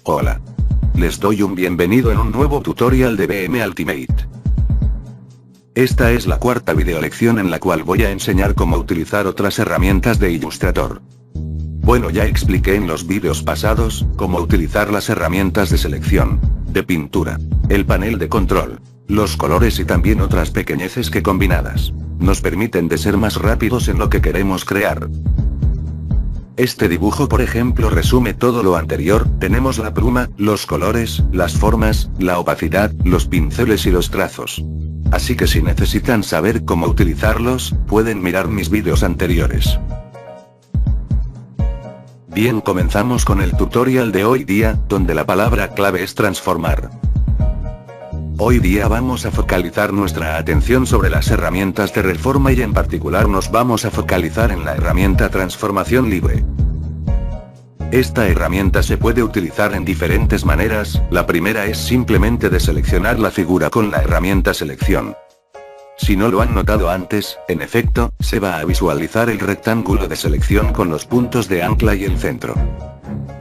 Hola. Les doy un bienvenido en un nuevo tutorial de BM Ultimate. Esta es la cuarta videolección en la cual voy a enseñar cómo utilizar otras herramientas de Illustrator. Bueno, ya expliqué en los vídeos pasados cómo utilizar las herramientas de selección, de pintura, el panel de control, los colores y también otras pequeñeces que combinadas nos permiten de ser más rápidos en lo que queremos crear. Este dibujo, por ejemplo, resume todo lo anterior. Tenemos la pluma, los colores, las formas, la opacidad, los pinceles y los trazos. Así que si necesitan saber cómo utilizarlos, pueden mirar mis vídeos anteriores. Bien, comenzamos con el tutorial de hoy día, donde la palabra clave es transformar. Hoy día vamos a focalizar nuestra atención sobre las herramientas de reforma y en particular nos vamos a focalizar en la herramienta transformación libre. Esta herramienta se puede utilizar en diferentes maneras. La primera es simplemente deseleccionar la figura con la herramienta selección. Si no lo han notado antes, en efecto, se va a visualizar el rectángulo de selección con los puntos de ancla y el centro.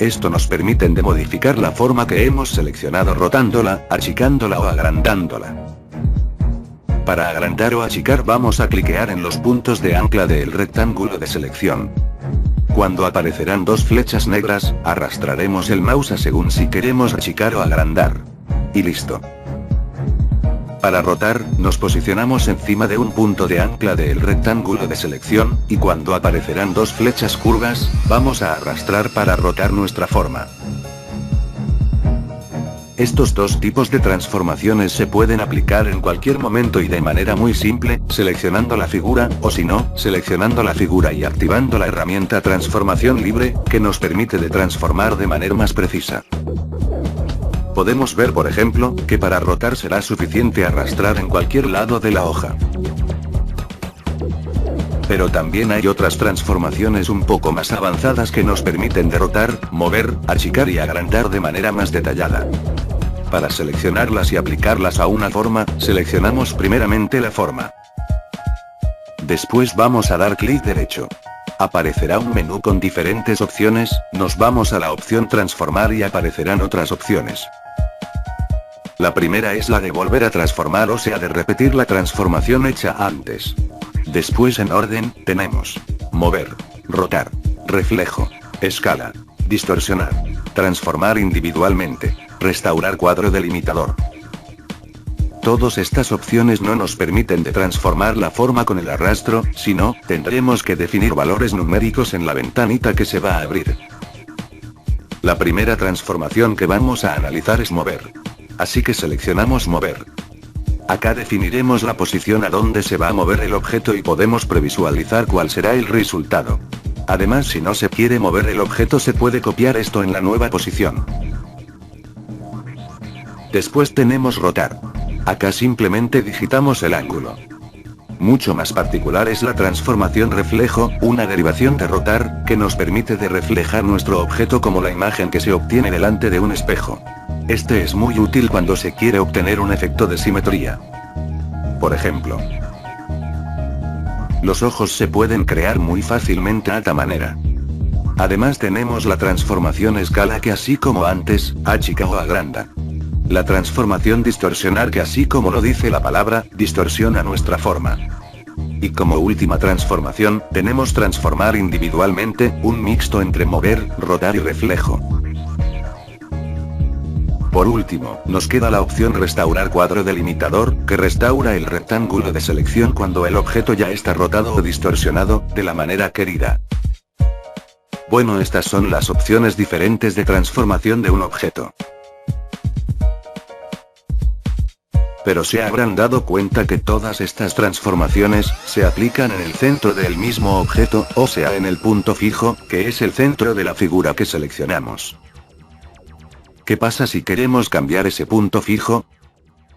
Esto nos permite de modificar la forma que hemos seleccionado rotándola, achicándola o agrandándola. Para agrandar o achicar vamos a cliquear en los puntos de ancla del rectángulo de selección. Cuando aparecerán dos flechas negras, arrastraremos el mouse según si queremos achicar o agrandar. Y listo. Para rotar, nos posicionamos encima de un punto de ancla del rectángulo de selección, y cuando aparecerán dos flechas curvas, vamos a arrastrar para rotar nuestra forma. Estos dos tipos de transformaciones se pueden aplicar en cualquier momento y de manera muy simple, seleccionando la figura, o si no, seleccionando la figura y activando la herramienta transformación libre, que nos permite de transformar de manera más precisa. Podemos ver, por ejemplo, que para rotar será suficiente arrastrar en cualquier lado de la hoja. Pero también hay otras transformaciones un poco más avanzadas que nos permiten de rotar, mover, achicar y agrandar de manera más detallada. Para seleccionarlas y aplicarlas a una forma, seleccionamos primeramente la forma. Después vamos a dar clic derecho. Aparecerá un menú con diferentes opciones, nos vamos a la opción transformar y aparecerán otras opciones. La primera es la de volver a transformar, o sea de repetir la transformación hecha antes. Después en orden, tenemos mover, rotar, reflejo, escala, distorsionar, transformar individualmente, restaurar cuadro delimitador. Todas estas opciones no nos permiten de transformar la forma con el arrastro, sino, tendremos que definir valores numéricos en la ventanita que se va a abrir. La primera transformación que vamos a analizar es mover. Así que seleccionamos mover. Acá definiremos la posición a donde se va a mover el objeto y podemos previsualizar cuál será el resultado. Además, si no se quiere mover el objeto se puede copiar esto en la nueva posición. Después tenemos rotar. Acá simplemente digitamos el ángulo. Mucho más particular es la transformación reflejo, una derivación de rotar, que nos permite de reflejar nuestro objeto como la imagen que se obtiene delante de un espejo. Este es muy útil cuando se quiere obtener un efecto de simetría. Por ejemplo, los ojos se pueden crear muy fácilmente a esta manera. Además tenemos la transformación escala que así como antes, achica o agranda. La transformación distorsionar que así como lo dice la palabra, distorsiona nuestra forma. Y como última transformación, tenemos transformar individualmente, un mixto entre mover, rotar y reflejo. Por último, nos queda la opción restaurar cuadro delimitador, que restaura el rectángulo de selección cuando el objeto ya está rotado o distorsionado, de la manera querida. Bueno, estas son las opciones diferentes de transformación de un objeto. Pero se habrán dado cuenta que todas estas transformaciones, se aplican en el centro del mismo objeto, o sea en el punto fijo, que es el centro de la figura que seleccionamos. ¿Qué pasa si queremos cambiar ese punto fijo?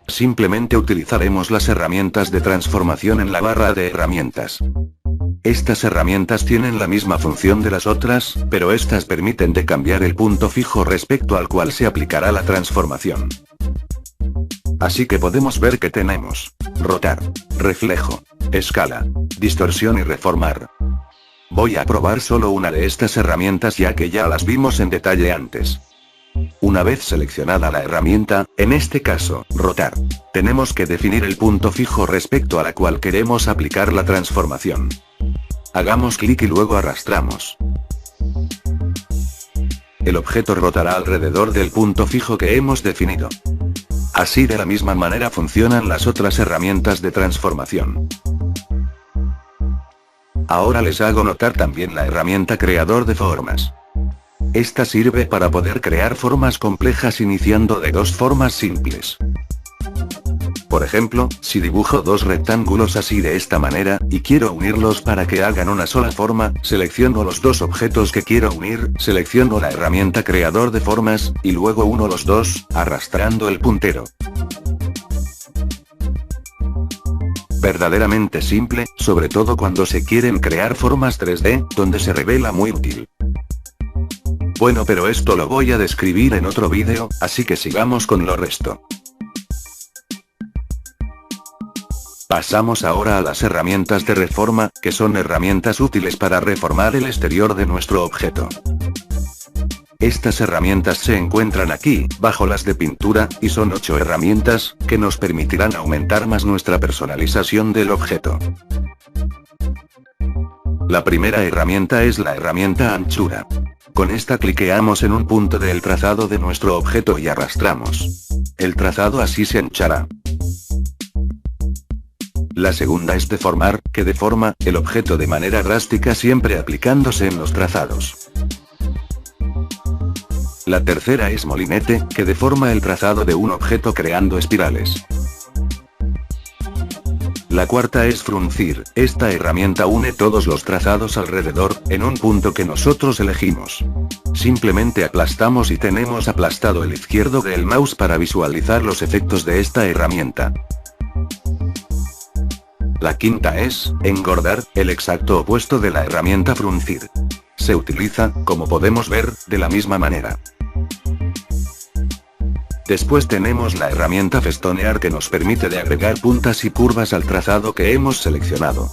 Simplemente utilizaremos las herramientas de transformación en la barra de herramientas. Estas herramientas tienen la misma función de las otras, pero estas permiten de cambiar el punto fijo respecto al cual se aplicará la transformación. Así que podemos ver que tenemos rotar, reflejo, escala, distorsión y reformar. Voy a probar solo una de estas herramientas ya que ya las vimos en detalle antes. Una vez seleccionada la herramienta, en este caso, rotar, tenemos que definir el punto fijo respecto a la cual queremos aplicar la transformación. Hagamos clic y luego arrastramos. El objeto rotará alrededor del punto fijo que hemos definido. Así de la misma manera funcionan las otras herramientas de transformación. Ahora les hago notar también la herramienta creador de formas. Esta sirve para poder crear formas complejas iniciando de dos formas simples. Por ejemplo, si dibujo dos rectángulos así de esta manera, y quiero unirlos para que hagan una sola forma, selecciono los dos objetos que quiero unir, selecciono la herramienta creador de formas, y luego uno los dos, arrastrando el puntero. Verdaderamente simple, sobre todo cuando se quieren crear formas 3D, donde se revela muy útil. Bueno, pero esto lo voy a describir en otro vídeo, así que sigamos con lo resto. Pasamos ahora a las herramientas de reforma, que son herramientas útiles para reformar el exterior de nuestro objeto. Estas herramientas se encuentran aquí, bajo las de pintura, y son 8 herramientas, que nos permitirán aumentar más nuestra personalización del objeto. La primera herramienta es la herramienta anchura. Con esta cliqueamos en un punto del trazado de nuestro objeto y arrastramos. El trazado así se anchará. La segunda es deformar, que deforma el objeto de manera drástica siempre aplicándose en los trazados. La tercera es molinete, que deforma el trazado de un objeto creando espirales. La cuarta es fruncir, esta herramienta une todos los trazados alrededor, en un punto que nosotros elegimos. Simplemente aplastamos y tenemos aplastado el izquierdo del mouse para visualizar los efectos de esta herramienta. La quinta es, engordar, el exacto opuesto de la herramienta fruncir. Se utiliza, como podemos ver, de la misma manera. Después tenemos la herramienta festonear que nos permite de agregar puntas y curvas al trazado que hemos seleccionado.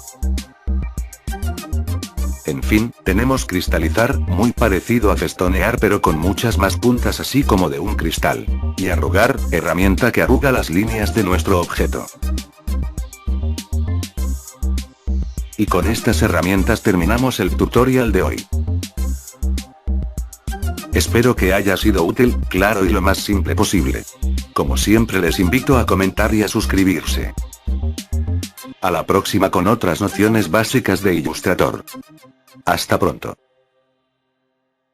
En fin, tenemos cristalizar, muy parecido a festonear pero con muchas más puntas así como de un cristal. Y arrugar, herramienta que arruga las líneas de nuestro objeto. Y con estas herramientas terminamos el tutorial de hoy. Espero que haya sido útil, claro y lo más simple posible. Como siempre les invito a comentar y a suscribirse. A la próxima con otras nociones básicas de Illustrator. Hasta pronto.